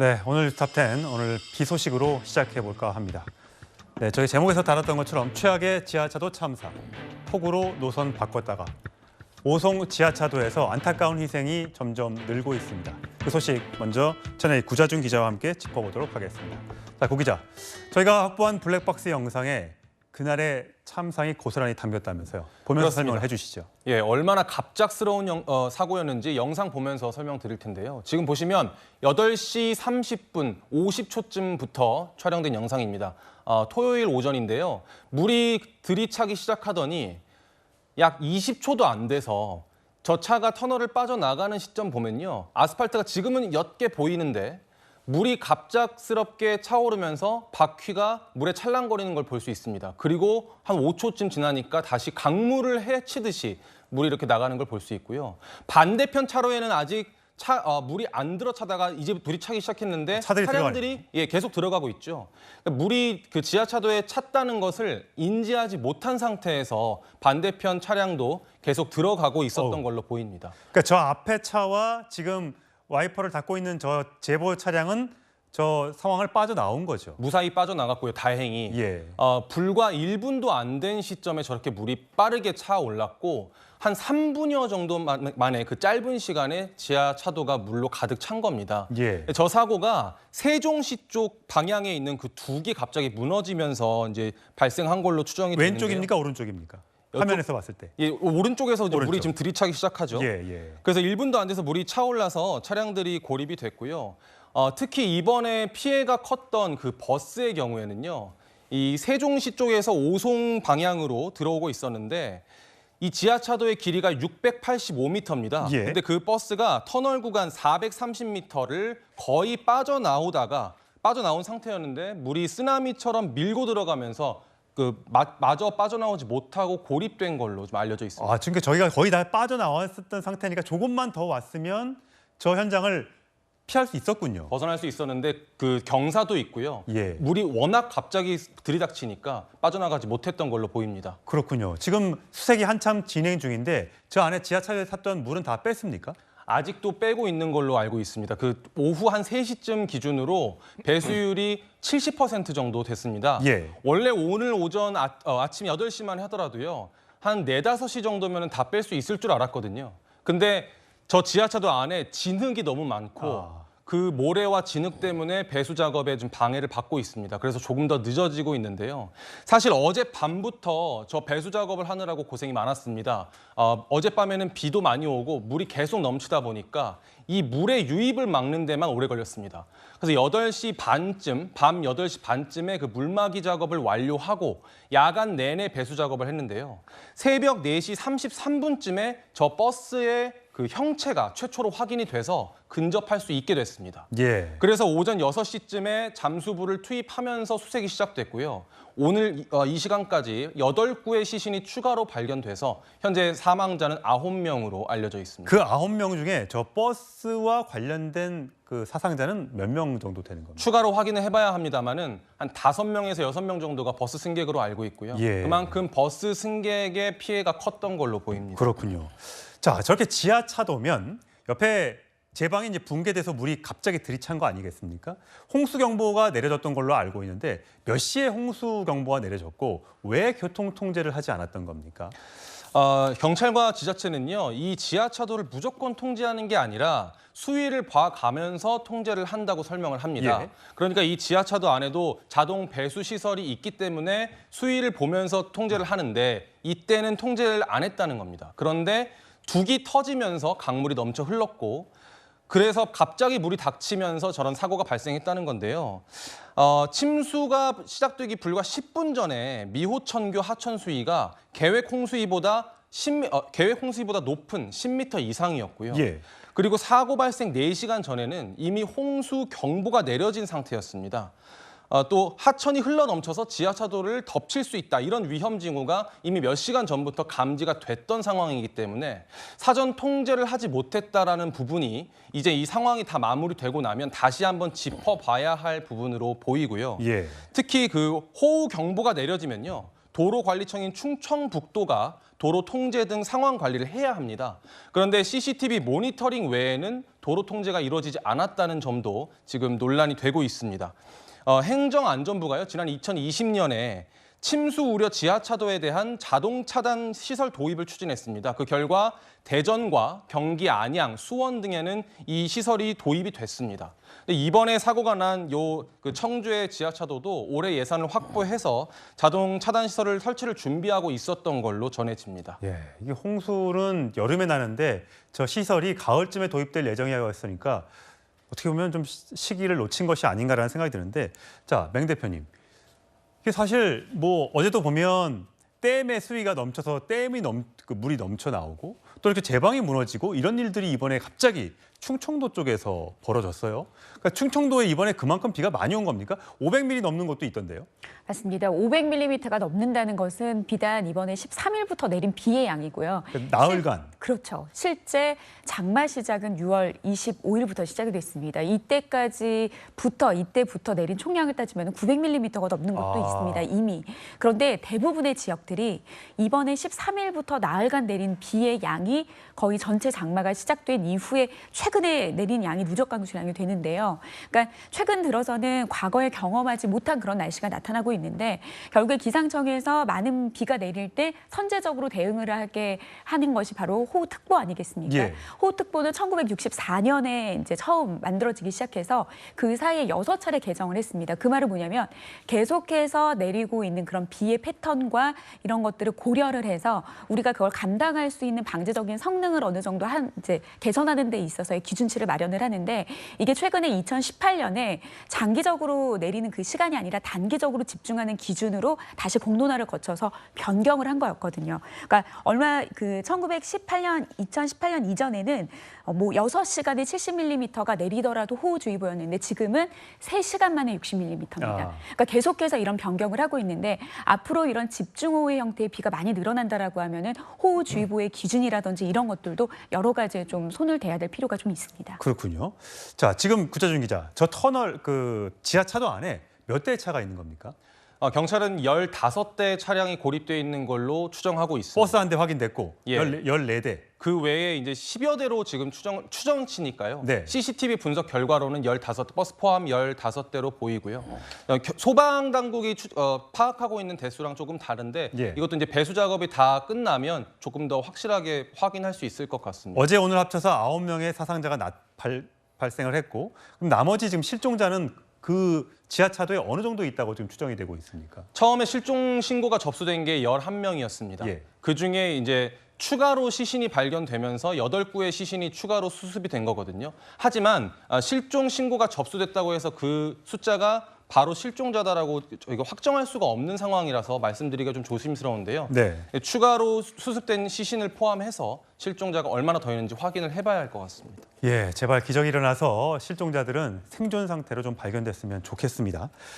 네, 오늘 탑10 오늘 비 소식으로 시작해 볼까 합니다. 네, 저희 제목에서 다뤘던 것처럼 최악의 지하차도 참사, 폭우로 노선 바꿨다가 오송 지하차도에서 안타까운 희생이 점점 늘고 있습니다. 그 소식 먼저 전에 구자준 기자와 함께 짚어보도록 하겠습니다. 자, 구 기자, 저희가 확보한 블랙박스 영상에 그날의 참상이 고스란히 담겼다면서요. 보면서 그렇습니다. 설명을 해주시죠. 예, 얼마나 갑작스러운 사고였는지 영상 보면서 설명드릴 텐데요. 지금 보시면 8시 30분 50초쯤부터 촬영된 영상입니다. 토요일 오전인데요. 물이 들이차기 시작하더니 약 20초도 안 돼서 저 차가 터널을 빠져나가는 시점 보면요. 아스팔트가 지금은 옅게 보이는데 물이 갑작스럽게 차오르면서 바퀴가 물에 찰랑거리는 걸 볼 수 있습니다. 그리고 한 5초쯤 지나니까 다시 강물을 헤치듯이 물이 이렇게 나가는 걸 볼 수 있고요. 반대편 차로에는 아직 물이 안 들어차다가 이제 물이 차기 시작했는데 차량들이 계속 들어가고 있죠. 그러니까 물이 그 지하차도에 찼다는 것을 인지하지 못한 상태에서 반대편 차량도 계속 들어가고 있었던 걸로 보입니다. 그러니까 저 앞에 차와 지금 와이퍼를 닫고 있는 저 제보 차량은 저 상황을 빠져나온 거죠. 무사히 빠져나갔고요, 다행히. 예. 불과 1분도 안 된 시점에 저렇게 물이 빠르게 차올랐고 한 3분여 정도 만에 그 짧은 시간에 지하차도가 물로 가득 찬 겁니다. 예. 저 사고가 세종시 쪽 방향에 있는 그 둑이 갑자기 무너지면서 이제 발생한 걸로 추정이 되는데요. 왼쪽입니까, 오른쪽입니까? 화면에서 봤을 때. 예, 오른쪽에서 이제 오른쪽. 물이 지금 들이차기 시작하죠. 예. 그래서 1분도 안 돼서 물이 차올라서 차량들이 고립이 됐고요. 특히 이번에 피해가 컸던 그 버스의 경우에는요. 이 세종시 쪽에서 오송 방향으로 들어오고 있었는데 이 지하차도의 길이가 685m입니다. 예. 근데 그 버스가 터널 구간 430m를 거의 빠져나온 상태였는데 물이 쓰나미처럼 밀고 들어가면서 마저 빠져나오지 못하고 고립된 걸로 좀 알려져 있습니다. 지금 저희가 거의 다 빠져나왔었던 상태니까 조금만 더 왔으면 저 현장을 피할 수 있었군요. 벗어날 수 있었는데 그 경사도 있고요. 예. 물이 워낙 갑자기 들이닥치니까 빠져나가지 못했던 걸로 보입니다. 그렇군요. 지금 수색이 한참 진행 중인데 저 안에 지하철에 탔던 물은 다 뺐습니까? 아직도 빼고 있는 걸로 알고 있습니다. 그 오후 한 3시쯤 기준으로 배수율이 70% 정도 됐습니다. 예. 원래 오늘 오전 아침 8시만 하더라도요. 한 4, 5시 정도면 다 뺄 수 있을 줄 알았거든요. 근데 저 지하차도 안에 진흙이 너무 많고 그 모래와 진흙 때문에 배수 작업에 좀 방해를 받고 있습니다. 그래서 조금 더 늦어지고 있는데요. 사실 어젯밤부터 저 배수 작업을 하느라고 고생이 많았습니다. 어젯밤에는 비도 많이 오고 물이 계속 넘치다 보니까 이 물의 유입을 막는 데만 오래 걸렸습니다. 그래서 8시 반쯤, 밤 8시 반쯤에 그 물막이 작업을 완료하고 야간 내내 배수 작업을 했는데요. 새벽 4시 33분쯤에 저 버스의 그 형체가 최초로 확인이 돼서 근접할 수 있게 됐습니다. 예. 그래서 오전 6시쯤에 잠수부를 투입하면서 수색이 시작됐고요. 오늘 이 시간까지 8구의 시신이 추가로 발견돼서 현재 사망자는 9명으로 알려져 있습니다. 그 9명 중에 저 버스와 관련된 그 사상자는 몇 명 정도 되는 겁니까? 추가로 확인을 해봐야 합니다만은 한 5명에서 6명 정도가 버스 승객으로 알고 있고요. 예. 그만큼 버스 승객의 피해가 컸던 걸로 보입니다. 그렇군요. 자, 저렇게 지하차도면 옆에 제방이 이제 붕괴돼서 물이 갑자기 들이찬 거 아니겠습니까? 홍수경보가 내려졌던 걸로 알고 있는데 몇 시에 홍수경보가 내려졌고 왜 교통 통제를 하지 않았던 겁니까? 경찰과 지자체는요, 이 지하차도를 무조건 통제하는 게 아니라 수위를 봐가면서 통제를 한다고 설명을 합니다. 예. 그러니까 이 지하차도 안에도 자동 배수 시설이 있기 때문에 수위를 보면서 통제를 하는데 이때는 통제를 안 했다는 겁니다. 그런데 둑이 터지면서 강물이 넘쳐 흘렀고 그래서 갑자기 물이 닥치면서 저런 사고가 발생했다는 건데요. 침수가 시작되기 불과 10분 전에 미호천교 하천 수위가 계획 홍수위보다 높은 10m 이상이었고요. 예. 그리고 사고 발생 4시간 전에는 이미 홍수 경보가 내려진 상태였습니다. 또 하천이 흘러넘쳐서 지하차도를 덮칠 수 있다. 이런 위험 징후가 이미 몇 시간 전부터 감지가 됐던 상황이기 때문에 사전 통제를 하지 못했다라는 부분이 이제 이 상황이 다 마무리되고 나면 다시 한번 짚어봐야 할 부분으로 보이고요. 예. 특히 그 호우 경보가 내려지면요. 도로관리청인 충청북도가 도로 통제 등 상황 관리를 해야 합니다. 그런데 CCTV 모니터링 외에는 도로 통제가 이루어지지 않았다는 점도 지금 논란이 되고 있습니다. 행정안전부가요, 지난 2020년에 침수 우려 지하차도에 대한 자동 차단 시설 도입을 추진했습니다. 그 결과 대전과 경기 안양, 수원 등에는 이 시설이 도입이 됐습니다. 근데 이번에 사고가 난 그 청주의 지하차도도 올해 예산을 확보해서 자동 차단 시설을 설치를 준비하고 있었던 걸로 전해집니다. 예, 이게 홍수는 여름에 나는데 저 시설이 가을쯤에 도입될 예정이었으니까 어떻게 보면 좀 시기를 놓친 것이 아닌가라는 생각이 드는데, 자, 맹 대표님. 이게 사실 뭐 어제도 보면 댐의 수위가 넘쳐서 그 물이 넘쳐 나오고 또 이렇게 제방이 무너지고 이런 일들이 이번에 갑자기 충청도 쪽에서 벌어졌어요. 그러니까 충청도에 이번에 그만큼 비가 많이 온 겁니까? 500mm 넘는 곳도 있던데요. 맞습니다. 500mm가 넘는다는 것은 비단 이번에 13일부터 내린 비의 양이고요. 나흘간. 그렇죠. 실제 장마 시작은 6월 25일부터 시작이 됐습니다. 이때부터 내린 총량을 따지면 900mm가 넘는 곳도 있습니다. 이미. 그런데 대부분의 지역들이 이번에 13일부터 나흘간 내린 비의 양이 거의 전체 장마가 시작된 이후에 최근에 내린 양이 누적 강수량이 되는데요. 그러니까 최근 들어서는 과거에 경험하지 못한 그런 날씨가 나타나고 있는데 결국에 기상청에서 많은 비가 내릴 때 선제적으로 대응을 하게 하는 것이 바로 호우특보 아니겠습니까? 예. 호우특보는 1964년에 이제 처음 만들어지기 시작해서 그 사이에 6차례 개정을 했습니다. 그 말은 뭐냐면 계속해서 내리고 있는 그런 비의 패턴과 이런 것들을 고려를 해서 우리가 그걸 감당할 수 있는 방제적인 성능을 어느 정도 이제 개선하는 데 있어서의 기준치를 마련을 하는데 이게 최근에 2018년에 장기적으로 내리는 그 시간이 아니라 단기적으로 집중하는 기준으로 다시 공론화를 거쳐서 변경을 한 거였거든요. 그러니까 2018년 이전에는 뭐 6시간에 70mm가 내리더라도 호우주의보였는데 지금은 3시간 만에 60mm입니다. 그러니까 계속해서 이런 변경을 하고 있는데 앞으로 이런 집중호우의 형태의 비가 많이 늘어난다라고 하면은 호우주의보의 기준이라든지 이런 것들도 여러 가지에 좀 손을 대야 될 필요가 좀 있습니다. 그렇군요. 자, 지금 구자준 기자, 저 터널 그 지하차도 안에 몇 대의 차가 있는 겁니까? 경찰은 15대 차량이 고립되어 있는 걸로 추정하고 있습니다. 버스 한 대 확인됐고 예. 14대. 그 외에 이제 10여 대로 지금 추정치니까요. 네. CCTV 분석 결과로는 15대, 버스 포함 15대로 보이고요. 소방 당국이 파악하고 있는 대수랑 조금 다른데 예. 이것도 이제 배수 작업이 다 끝나면 조금 더 확실하게 확인할 수 있을 것 같습니다. 어제 오늘 합쳐서 9명의 사상자가 발생을 했고 그럼 나머지 지금 실종자는 그 지하차도에 어느 정도 있다고 지금 추정이 되고 있습니까? 처음에 실종 신고가 접수된 게 11명이었습니다. 예. 그중에 이제 추가로 시신이 발견되면서 8구의 시신이 추가로 수습이 된 거거든요. 하지만 실종 신고가 접수됐다고 해서 그 숫자가 바로 실종자다라고 저희가 확정할 수가 없는 상황이라서 말씀드리기가 좀 조심스러운데요. 네. 추가로 수습된 시신을 포함해서 실종자가 얼마나 더 있는지 확인을 해봐야 할 것 같습니다. 예, 제발 기적이 일어나서 실종자들은 생존 상태로 좀 발견됐으면 좋겠습니다.